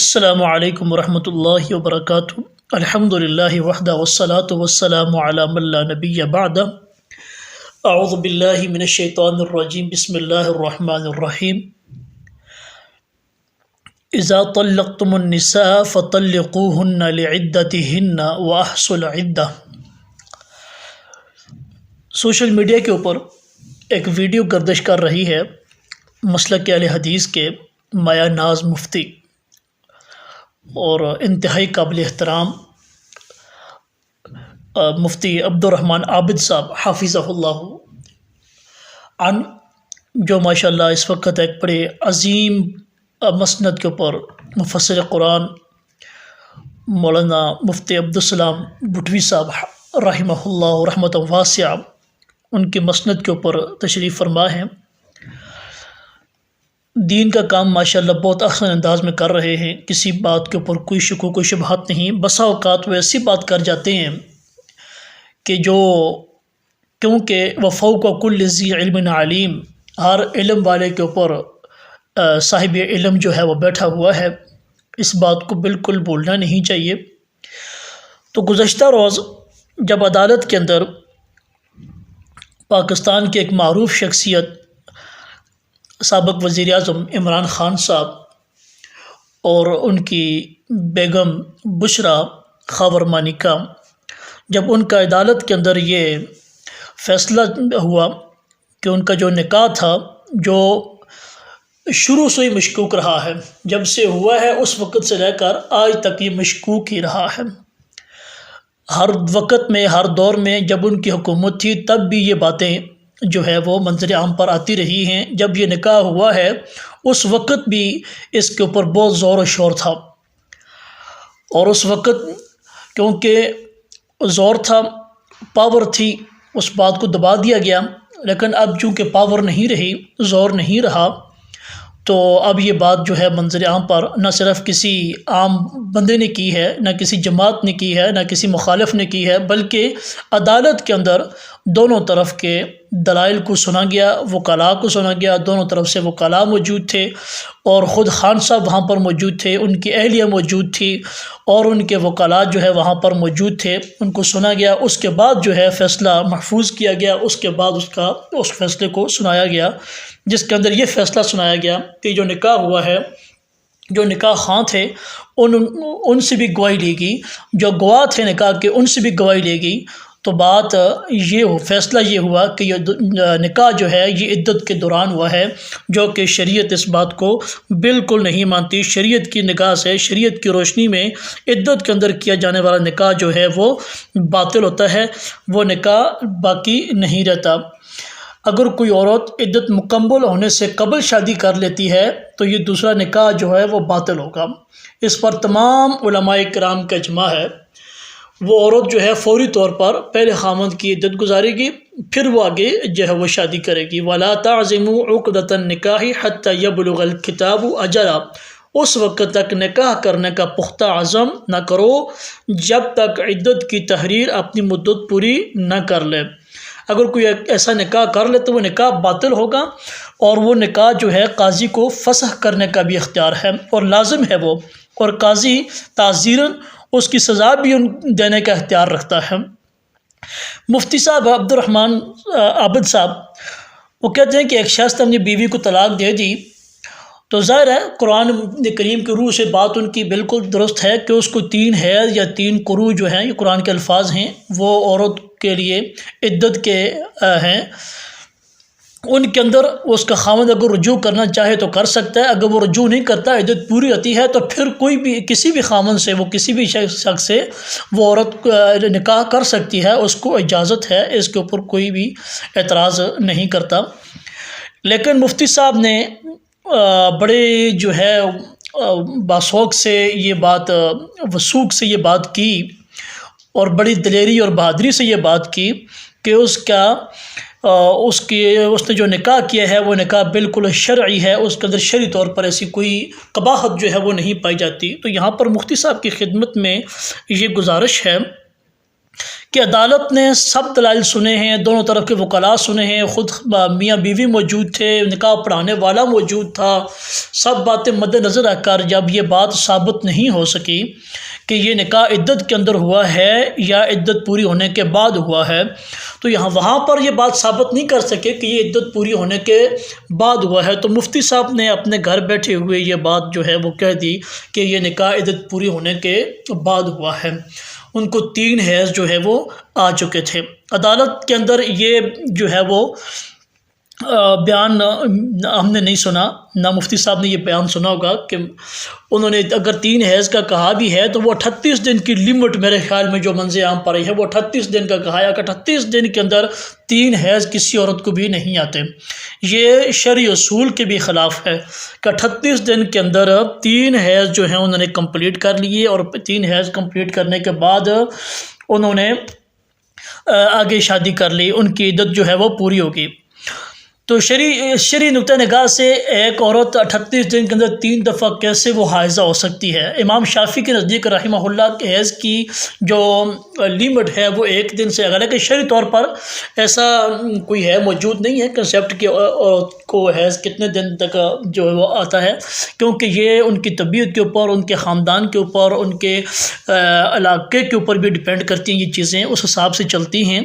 السلام علیکم ورحمۃ اللہ وبرکاتہ۔ الحمد للہ وحدہ والصلاة والسلام علی من لا نبی بعدہ۔ اعوذ باللہ من الشیطان الرجیم، بسم اللہ الرحمن الرحیم۔ اذا طلقتم النساء فطلقوہن لعدتہن واحصوا العدہ۔ سوشل میڈیا کے اوپر ایک ویڈیو گردش کر رہی ہے مسلک اہل حدیث کے مایہ ناز مفتی اور انتہائی قابل احترام مفتی عبد الرحمن عابد صاحب حافظہ اللہ عن، جو ماشاءاللہ اس وقت ایک بڑے عظیم مسند کے اوپر مفسر قرآن مولانا مفتی عبدالسلام بٹوی صاحب رحمہ اللہ رحمۃ واسعہ ان کے مسند کے اوپر تشریف فرما ہے۔ دین کا کام ماشاءاللہ بہت احسن انداز میں کر رہے ہیں، کسی بات کے اوپر کوئی شکوک و شبہات نہیں۔ بسا اوقات وہ ایسی بات کر جاتے ہیں کہ جو کیونکہ وفوق کل ذی علم علیم، ہر علم والے کے اوپر صاحب علم جو ہے وہ بیٹھا ہوا ہے، اس بات کو بالکل بھولنا نہیں چاہیے۔ تو گزشتہ روز جب عدالت کے اندر پاکستان کے ایک معروف شخصیت سابق وزیر اعظم عمران خان صاحب اور ان کی بیگم بشرا خاور مانیکا، جب ان کا عدالت کے اندر یہ فیصلہ ہوا کہ ان کا جو نکاح تھا، جو شروع سے ہی مشکوک رہا ہے، جب سے ہوا ہے اس وقت سے لے کر آج تک یہ مشکوک ہی رہا ہے، ہر وقت میں ہر دور میں جب ان کی حکومت تھی تب بھی یہ باتیں جو ہے وہ منظر عام پر آتی رہی ہیں۔ جب یہ نکاح ہوا ہے اس وقت بھی اس کے اوپر بہت زور و شور تھا، اور اس وقت کیونکہ زور تھا، پاور تھی، اس بات کو دبا دیا گیا۔ لیکن اب چونکہ پاور نہیں رہی، زور نہیں رہا، تو اب یہ بات جو ہے منظر عام پر نہ صرف کسی عام بندے نے کی ہے، نہ کسی جماعت نے کی ہے، نہ کسی مخالف نے کی ہے، بلکہ عدالت کے اندر دونوں طرف کے دلائل کو سنا گیا، وکلاء کو سنا گیا، دونوں طرف سے وکلاء موجود تھے، اور خود خان صاحب وہاں پر موجود تھے، ان کی اہلیہ موجود تھی، اور ان کے وکلاء جو ہے وہاں پر موجود تھے، ان کو سنا گیا۔ اس کے بعد جو ہے فیصلہ محفوظ کیا گیا، اس کے بعد اس فیصلے کو سنایا گیا، جس کے اندر یہ فیصلہ سنایا گیا کہ جو نکاح ہوا ہے، جو نکاح خواں تھے ان سے بھی گواہی لی گئی، جو گواہ تھے نکاح کے ان سے بھی گواہی لی گئی۔ تو بات یہ فیصلہ یہ ہوا کہ یہ نکاح جو ہے یہ عدت کے دوران ہوا ہے، جو کہ شریعت اس بات کو بالکل نہیں مانتی۔ شریعت کی نگاہ سے، شریعت کی روشنی میں عدت کے اندر کیا جانے والا نکاح جو ہے وہ باطل ہوتا ہے، وہ نکاح باقی نہیں رہتا۔ اگر کوئی عورت عدت مکمل ہونے سے قبل شادی کر لیتی ہے تو یہ دوسرا نکاح جو ہے وہ باطل ہوگا۔ اس پر تمام علماء کرام کا اجماع ہے۔ وہ عورت جو ہے فوری طور پر پہلے خاوند کی عدت گزارے گی، پھر وہ آگے جو ہے وہ شادی کرے گی۔ وَلَا تَعْزِمُوا عُقْدَةَ النِّكَاحِ حَتَّى يَبْلُغَ الْكِتَابُ أَجَلَهُ، اس وقت تک نکاح کرنے کا پختہ عزم نہ کرو جب تک عدت کی تحریر اپنی مدت پوری نہ کر لے۔ اگر کوئی ایسا نکاح کر لے تو وہ نکاح باطل ہوگا، اور وہ نکاح جو ہے قاضی کو فسخ کرنے کا بھی اختیار ہے اور لازم ہے وہ، اور قاضی تعزیراً اس کی سزا بھی دینے کا اختیار رکھتا ہے۔ مفتی صاحب عبد الرحمن عابد صاحب وہ کہتے ہیں کہ ایک شخص نے اپنی بیوی کو طلاق دے دی تو ظاہر ہے قرآن کریم کی روح سے بات ان کی بالکل درست ہے کہ اس کو 3 حیض یا 3 قروء جو ہیں، یہ قرآن کے الفاظ ہیں، وہ عورت کے لیے عدت کے ہیں۔ ان کے اندر اس کا خاوند اگر رجوع کرنا چاہے تو کر سکتا ہے، اگر وہ رجوع نہیں کرتا، عدت پوری ہوتی ہے، تو پھر کوئی بھی کسی بھی خاوند سے، وہ کسی بھی شخص سے وہ عورت نکاح کر سکتی ہے، اس کو اجازت ہے، اس کے اوپر کوئی بھی اعتراض نہیں کرتا۔ لیکن مفتی صاحب نے بڑے جو ہے باسوق سے یہ بات، وثوق سے یہ بات کی، اور بڑی دلیری اور بہادری سے یہ بات کی کہ اس نے جو نکاح کیا ہے وہ نکاح بالکل شرعی ہے، اس کے اندر شرعی طور پر ایسی کوئی قباحت جو ہے وہ نہیں پائی جاتی۔ تو یہاں پر مفتی صاحب کی خدمت میں یہ گزارش ہے کہ عدالت نے سب دلائل سنے ہیں، دونوں طرف کے وکلاء سنے ہیں، خود میاں بیوی موجود تھے، نکاح پڑھانے والا موجود تھا، سب باتیں مد نظر رکھ کر جب یہ بات ثابت نہیں ہو سکی کہ یہ نکاح عدت کے اندر ہوا ہے یا عدت پوری ہونے کے بعد ہوا ہے، تو وہاں پر یہ بات ثابت نہیں کر سکے کہ یہ عدت پوری ہونے کے بعد ہوا ہے، تو مفتی صاحب نے اپنے گھر بیٹھے ہوئے یہ بات جو ہے وہ کہہ دی کہ یہ نکاح عدت پوری ہونے کے بعد ہوا ہے۔ ان کو 3 حیض جو ہے وہ آ چکے تھے۔ عدالت کے اندر یہ جو ہے وہ بیان ہم نے نہیں سنا، نہ مفتی صاحب نے یہ بیان سنا ہوگا کہ انہوں نے اگر 3 حیض کا کہا بھی ہے تو وہ 38 دن کی لمٹ میرے خیال میں جو منظر عام پر ہے وہ 38 دن کا کہا ہے کہ 38 دن کے اندر 3 حیض کسی عورت کو بھی نہیں آتے۔ یہ شرعی اصول کے بھی خلاف ہے کہ 38 دن کے اندر 3 حیض جو ہیں انہوں نے کمپلیٹ کر لیے، اور 3 حیض کمپلیٹ کرنے کے بعد انہوں نے آگے شادی کر لی، ان کی عدت جو ہے وہ پوری ہوگی۔ تو شرعی نقطہ نگاہ سے ایک عورت 38 دن کے اندر 3 دفعہ کیسے وہ حائضہ ہو سکتی ہے؟ امام شافعی کے نزدیک رحمہ اللہ کے حیض کی جو لیمٹ ہے وہ 1 دن سے، حالانکہ شرعی طور پر ایسا کوئی ہے موجود نہیں ہے کنسیپٹ کہ عورت کو حیض کتنے دن تک جو ہے وہ آتا ہے، کیونکہ یہ ان کی طبیعت کے اوپر، ان کے خاندان کے اوپر، ان کے علاقے کے اوپر بھی ڈیپینڈ کرتی ہیں، یہ چیزیں اس حساب سے چلتی ہیں۔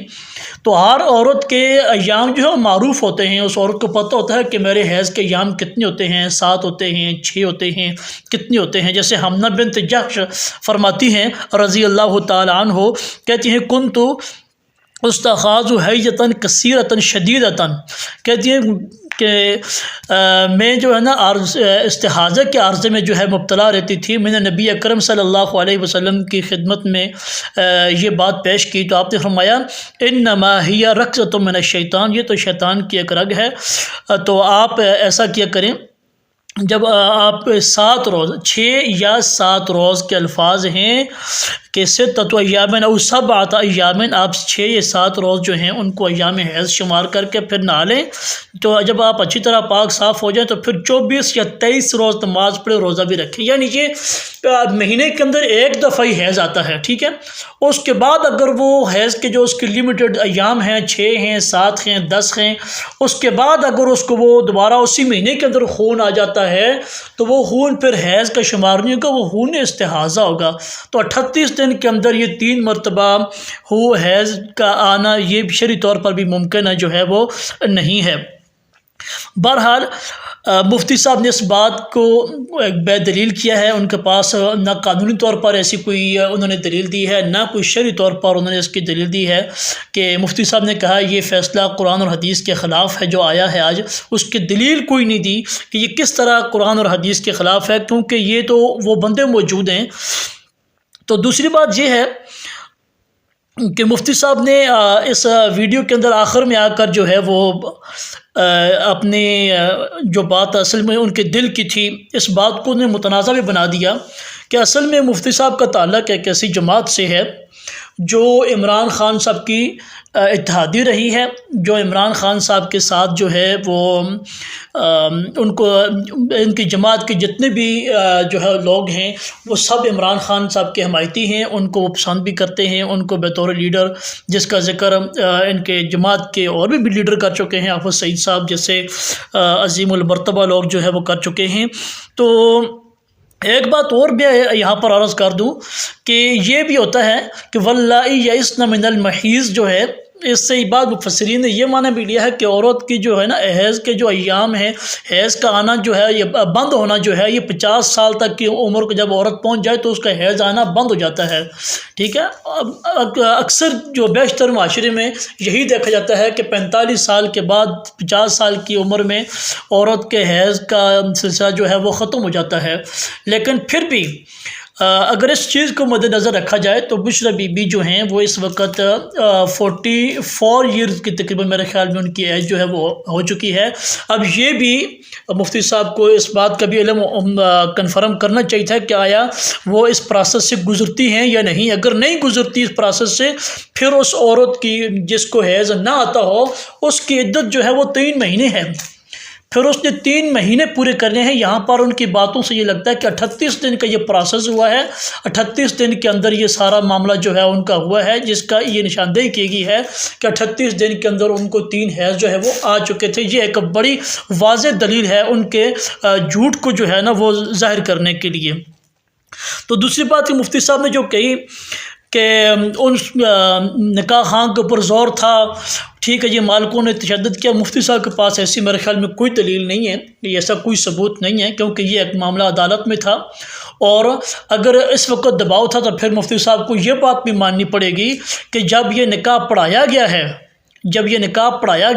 تو ہر عورت کے ایام جو ہے معروف ہوتے ہیں، اس عورت کو پتہ ہوتا ہے کہ میرے حیض کے ایام کتنے ہوتے ہیں، 7 ہوتے ہیں، 6 ہوتے ہیں، کتنے ہوتے ہیں۔ جیسے حمنہ بنت جحش فرماتی ہیں رضی اللہ تعالی عنہ، کہتی ہیں کنت استخاذ حیۃ کثیرۃ شدیدۃ، کہتی ہیں کہ میں جو ہے نا استحاضہ کے عارضے میں جو ہے مبتلا رہتی تھی۔ میں نے نبی اکرم صلی اللہ علیہ وسلم کی خدمت میں یہ بات پیش کی تو آپ نے فرمایا انما ہی رکضۃ من الشیطان، یہ تو شیطان کی ایک رگ ہے، تو آپ ایسا کیا کریں جب آپ 7 روز 6 یا 7 روز کے الفاظ ہیں کہ ستۃ ایام او سبعۃ ایام، آپ 6 یا 7 روز جو ہیں ان کو ایام حیض شمار کر کے پھر نہا لیں، تو جب آپ اچھی طرح پاک صاف ہو جائیں تو پھر 24 یا 23 روز نماز پڑھے، روزہ بھی رکھیں، یعنی یہ مہینے کے اندر 1 دفعہ ہی حیض آتا ہے، ٹھیک ہے۔ اس کے بعد اگر وہ حیض کے جو اس کے لمیٹڈ ایام ہیں، 6 ہیں، 7 ہیں، 10 ہیں، اس کے بعد اگر اس کو وہ دوبارہ اسی مہینے کے اندر خون آ جاتا ہے تو وہ خون پھر حیض کا شمار نہیں ہوگا، وہ خون استحاضہ ہوگا۔ تو 38 دن کے اندر یہ 3 مرتبہ حیض کا آنا یہ شرعی طور پر بھی ممکن ہے جو ہے وہ نہیں ہے۔ بہرحال مفتی صاحب نے اس بات کو ایک بے دلیل کیا ہے، ان کے پاس نہ قانونی طور پر ایسی کوئی انہوں نے دلیل دی ہے، نہ کوئی شرعی طور پر انہوں نے اس کی دلیل دی ہے کہ مفتی صاحب نے کہا یہ فیصلہ قرآن اور حدیث کے خلاف ہے جو آیا ہے آج، اس کی دلیل کوئی نہیں دی کہ یہ کس طرح قرآن اور حدیث کے خلاف ہے، کیونکہ یہ تو وہ بندے موجود ہیں۔ تو دوسری بات یہ ہے کہ مفتی صاحب نے اس ویڈیو کے اندر آخر میں آ کر جو ہے وہ اپنی جو بات اصل میں ان کے دل کی تھی اس بات کو انہیں متنازع بھی بنا دیا کہ اصل میں مفتی صاحب کا تعلق ایک ایسی جماعت سے ہے جو عمران خان صاحب کی اتحادی رہی ہے، جو عمران خان صاحب کے ساتھ جو ہے وہ ان کی جماعت کے جتنے بھی جو ہے لوگ ہیں وہ سب عمران خان صاحب کے حمایتی ہیں، ان کو وہ پسند بھی کرتے ہیں، ان کو بطور لیڈر، جس کا ذکر ان کے جماعت کے اور بھی لیڈر کر چکے ہیں، حافظ سعید صاحب جیسے عظیم المرتبہ لوگ جو ہے وہ کر چکے ہیں۔ تو ایک بات اور بھی یہاں پر عرض کر دوں کہ یہ بھی ہوتا ہے کہ واللہ یئسن من المحیض جو ہے، اس سے بعض مفسرین نے یہ معنی بھی لیا ہے کہ عورت کی جو ہے نا حیض کے جو ایام ہیں، حیض کا آنا جو ہے یہ بند ہونا جو ہے یہ 50 سال تک کی عمر کو جب عورت پہنچ جائے تو اس کا حیض آنا بند ہو جاتا ہے، ٹھیک ہے۔ اکثر جو بیشتر معاشرے میں یہی دیکھا جاتا ہے کہ 45 سال کے بعد 50 سال کی عمر میں عورت کے حیض کا سلسلہ جو ہے وہ ختم ہو جاتا ہے، لیکن پھر بھی اگر اس چیز کو مد نظر رکھا جائے تو بشرا بی بی جو ہیں وہ اس وقت 44 ایئرز کی تقریباً میرے خیال میں ان کی ایج جو ہے وہ ہو چکی ہے۔ اب یہ بھی مفتی صاحب کو اس بات کا بھی علم کنفرم کرنا چاہیے تھا کہ آیا وہ اس پروسیس سے گزرتی ہیں یا نہیں، اگر نہیں گزرتی اس پروسیس سے پھر اس عورت کی جس کو حیض نہ آتا ہو اس کی عدت جو ہے وہ 3 مہینے ہے، پھر اس نے 3 مہینے پورے کرنے ہیں۔ یہاں پر ان کی باتوں سے یہ لگتا ہے کہ 38 دن کا یہ پروسیس ہوا ہے، 38 دن کے اندر یہ سارا معاملہ جو ہے ان کا ہوا ہے، جس کا یہ نشاندہی کی گئی ہے کہ 38 دن کے اندر ان کو 3 حیض جو ہے وہ آ چکے تھے۔ یہ ایک بڑی واضح دلیل ہے ان کے جھوٹ کو جو ہے نا وہ ظاہر کرنے کے لیے۔ تو دوسری بات کہ مفتی صاحب نے جو کہی کہ ان نکاح خان کے اوپر زور تھا، ٹھیک ہے، یہ مالکوں نے تشدد کیا، مفتی صاحب کے پاس ایسی میرے خیال میں کوئی دلیل نہیں ہے، ایسا کوئی ثبوت نہیں ہے، کیونکہ یہ ایک معاملہ عدالت میں تھا، اور اگر اس وقت دباؤ تھا تو پھر مفتی صاحب کو یہ بات بھی ماننی پڑے گی کہ جب یہ نکاح پڑھایا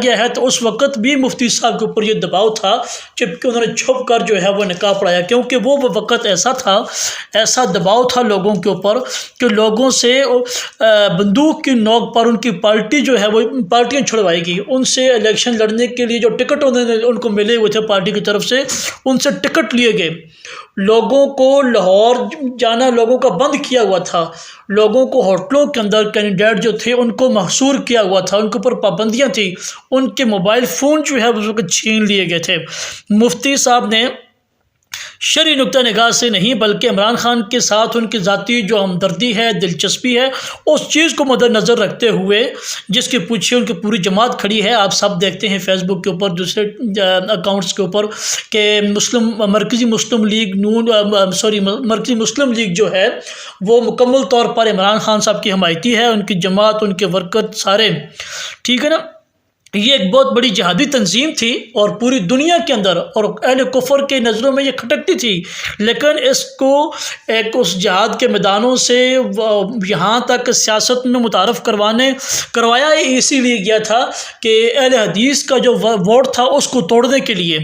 گیا ہے تو اس وقت بھی مفتی صاحب کے اوپر یہ دباؤ تھا، جبکہ انہوں نے چھپ کر جو ہے وہ نکاح پڑھایا، کیونکہ وہ وقت ایسا تھا، ایسا دباؤ تھا لوگوں کے اوپر کہ لوگوں سے بندوق کی نوک پر ان کی پارٹی جو ہے وہ پارٹیاں چھڑوائی گئی، ان سے الیکشن لڑنے کے لیے جو ٹکٹ ان کو ملے ہوئے تھے پارٹی کی طرف سے، ان سے ٹکٹ لیے گئے، لوگوں کو لاہور جانا لوگوں کا بند کیا ہوا تھا، لوگوں کو ہوٹلوں کے اندر کینڈیڈیٹ جو تھے ان کو محصور کیا ہوا تھا، ان کے اوپر پابندیاں تھیں، ان کے موبائل فون جو ہے اس وقت چھین لیے گئے تھے۔ مفتی صاحب نے شرعی نقطہ نگاہ سے نہیں بلکہ عمران خان کے ساتھ ان کی ذاتی جو ہمدردی ہے، دلچسپی ہے، اس چیز کو مد نظر رکھتے ہوئے، جس کے پیچھے ان کی پوری جماعت کھڑی ہے، آپ سب دیکھتے ہیں فیس بک کے اوپر، دوسرے اکاؤنٹس کے اوپر، کہ مرکزی مسلم لیگ جو ہے وہ مکمل طور پر عمران خان صاحب کی حمایتی ہے، ان کی جماعت، ان کے ورکر سارے، ٹھیک ہے نا۔ یہ ایک بہت بڑی جہادی تنظیم تھی اور پوری دنیا کے اندر اور اہل کفر کے نظروں میں یہ کھٹکتی تھی، لیکن اس کو اس جہاد کے میدانوں سے یہاں تک سیاست میں متعارف کروایا اسی لیے گیا تھا کہ اہل حدیث کا جو ووٹ تھا اس کو توڑنے کے لیے،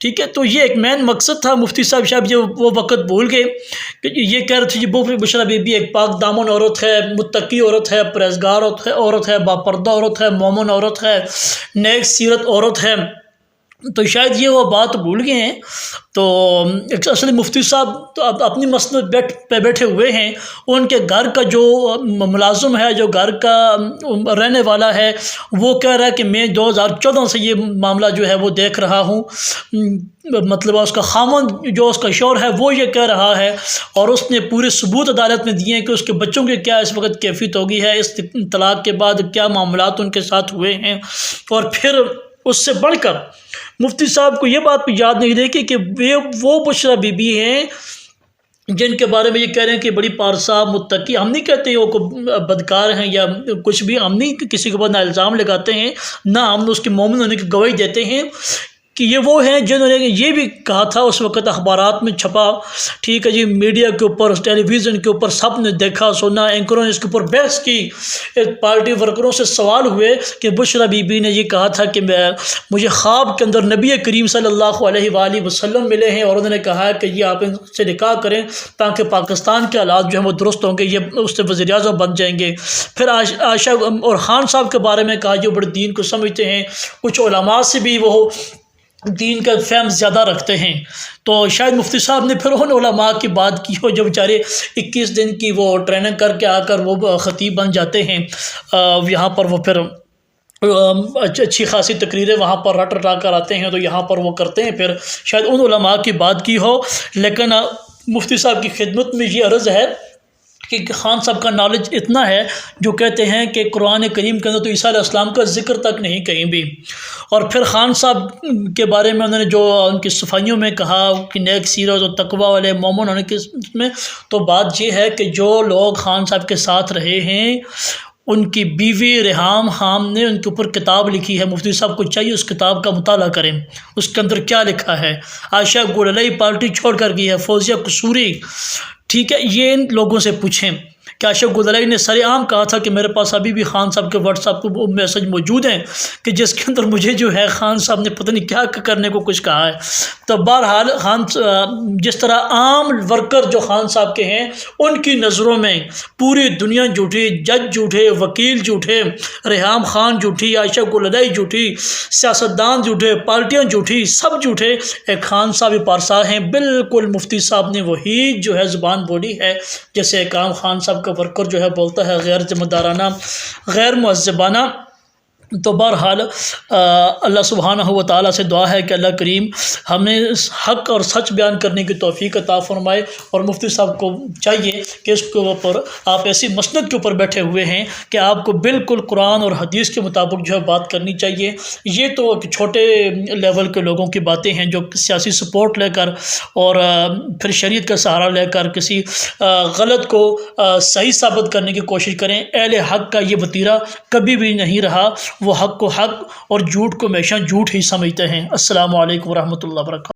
ٹھیک ہے۔ تو یہ ایک مین مقصد تھا۔ مفتی صاحب وہ وقت بھول گئے کہ یہ کہہ رہے تھے جی بشرا بی بی ایک پاک دامن عورت ہے، متقی عورت ہے، پرہیزگار عورت ہے، باپردہ عورت ہے، مومن عورت ہے، نیک سیرت عورت ہے، تو شاید یہ وہ بات بھول گئے ہیں۔ تو اصل مفتی صاحب تو اپنی مسند پہ بیٹھے ہوئے ہیں، ان کے گھر کا جو ملازم ہے، جو گھر کا رہنے والا ہے، وہ کہہ رہا ہے کہ میں 2014 سے یہ معاملہ جو ہے وہ دیکھ رہا ہوں، مطلب اس کا خامند جو اس کا شوہر ہے وہ یہ کہہ رہا ہے، اور اس نے پورے ثبوت عدالت میں دیے ہیں کہ اس کے بچوں کے کیا اس وقت کیفیت ہوگی ہے، اس طلاق کے بعد کیا معاملات ان کے ساتھ ہوئے ہیں، اور پھر اس سے بڑھ کر مفتی صاحب کو یہ بات بھی یاد نہیں رہی کہ وہ بشرا بی بی ہیں جن کے بارے میں یہ کہہ رہے ہیں کہ بڑی پارسا متقی، ہم نہیں کہتے وہ بدکار ہیں یا کچھ بھی، ہم نہیں کسی کے بعد نہ الزام لگاتے ہیں، نہ ہم اس کے مومن ہونے کی گواہی دیتے ہیں، کہ یہ وہ ہیں جنہوں نے یہ بھی کہا تھا اس وقت اخبارات میں چھپا، ٹھیک ہے جی، میڈیا کے اوپر، ٹیلی ویژن کے اوپر سب نے دیکھا سنا، اینکروں نے اس کے اوپر بحث کی، پارٹی ورکروں سے سوال ہوئے کہ بشرا بی بی نے یہ کہا تھا کہ مجھے خواب کے اندر نبی کریم صلی اللہ علیہ وآلہ وسلم ملے ہیں، اور انہوں نے کہا ہے کہ یہ آپ ان سے نکاح کریں تاکہ پاکستان کے حالات جو ہیں وہ درست ہوں گے، یہ اس سے وزیر اعظم بن جائیں گے۔ پھر عائشہ اور خان صاحب کے بارے میں کہا جو بڑے دین کو سمجھتے ہیں، کچھ علماء سے بھی وہ دین کا فہم زیادہ رکھتے ہیں، تو شاید مفتی صاحب نے پھر ان علماء کی بات کی ہو جو بیچارے 21 دن کی وہ ٹریننگ کر کے آ کر وہ خطیب بن جاتے ہیں، یہاں پر وہ پھر اچھی خاصی تقریریں وہاں پر رٹا کر آتے ہیں، تو یہاں پر وہ کرتے ہیں، پھر شاید ان علماء کی بات کی ہو، لیکن مفتی صاحب کی خدمت میں یہ عرض ہے کہ خان صاحب کا نالج اتنا ہے جو کہتے ہیں کہ قرآن کریم کے اندر تو عیسیٰ علیہ السلام کا ذکر تک نہیں کہیں بھی، اور پھر خان صاحب کے بارے میں انہوں نے جو ان کی صفائیوں میں کہا کہ نیک سیرت اور تقوی والے مومن ہونے کے میں، تو بات یہ ہے کہ جو لوگ خان صاحب کے ساتھ رہے ہیں، ان کی بیوی ریحام خان نے ان کے اوپر کتاب لکھی ہے، مفتی صاحب کو چاہیے اس کتاب کا مطالعہ کریں، اس کے اندر کیا لکھا ہے۔ عائشہ گولئی پارٹی چھوڑ کر گئی ہے، فوزیہ قصوری، ٹھیک ہے، یہ ان لوگوں سے پوچھیں کہ عائشہ گولئی نے سر عام کہا تھا کہ میرے پاس ابھی بھی خان صاحب کے واٹس ایپ کو میسج موجود ہیں کہ جس کے اندر مجھے جو ہے خان صاحب نے پتہ نہیں کیا کرنے کو کچھ کہا ہے۔ تو بہرحال خان جس طرح عام ورکر جو خان صاحب کے ہیں ان کی نظروں میں پوری دنیا جھوٹی، جج جھوٹے، وکیل جھوٹے، ریحام خان جھوٹی، عائشہ گولئی جھوٹی، سیاستدان جھوٹے، پارٹیاں جھوٹی، سب جھوٹے، ایک خان صاحب پارسا ہیں۔ بالکل مفتی صاحب نے وہی جو ہے زبان بولی ہے جیسے ایک عام خان صاحب کا ورکر جو ہے بولتا ہے، غیر ذمہ دارانہ، غیر مہذبانہ تو بہرحال اللہ سبحانہ و تعالیٰ سے دعا ہے کہ اللہ کریم ہمیں حق اور سچ بیان کرنے کی توفیق عطا فرمائے، اور مفتی صاحب کو چاہیے کہ اس کے اوپر آپ ایسی مسند کے اوپر بیٹھے ہوئے ہیں کہ آپ کو بالکل قرآن اور حدیث کے مطابق جو ہے بات کرنی چاہیے۔ یہ تو چھوٹے لیول کے لوگوں کی باتیں ہیں جو سیاسی سپورٹ لے کر اور پھر شریعت کا سہارا لے کر کسی غلط کو صحیح ثابت کرنے کی کوشش کریں۔ اہل حق کا یہ وتیرہ کبھی بھی نہیں رہا، وہ حق کو حق اور جھوٹ کو ہمیشہ جھوٹ ہی سمجھتے ہیں۔ السلام علیکم ورحمۃ اللہ وبرکاتہ۔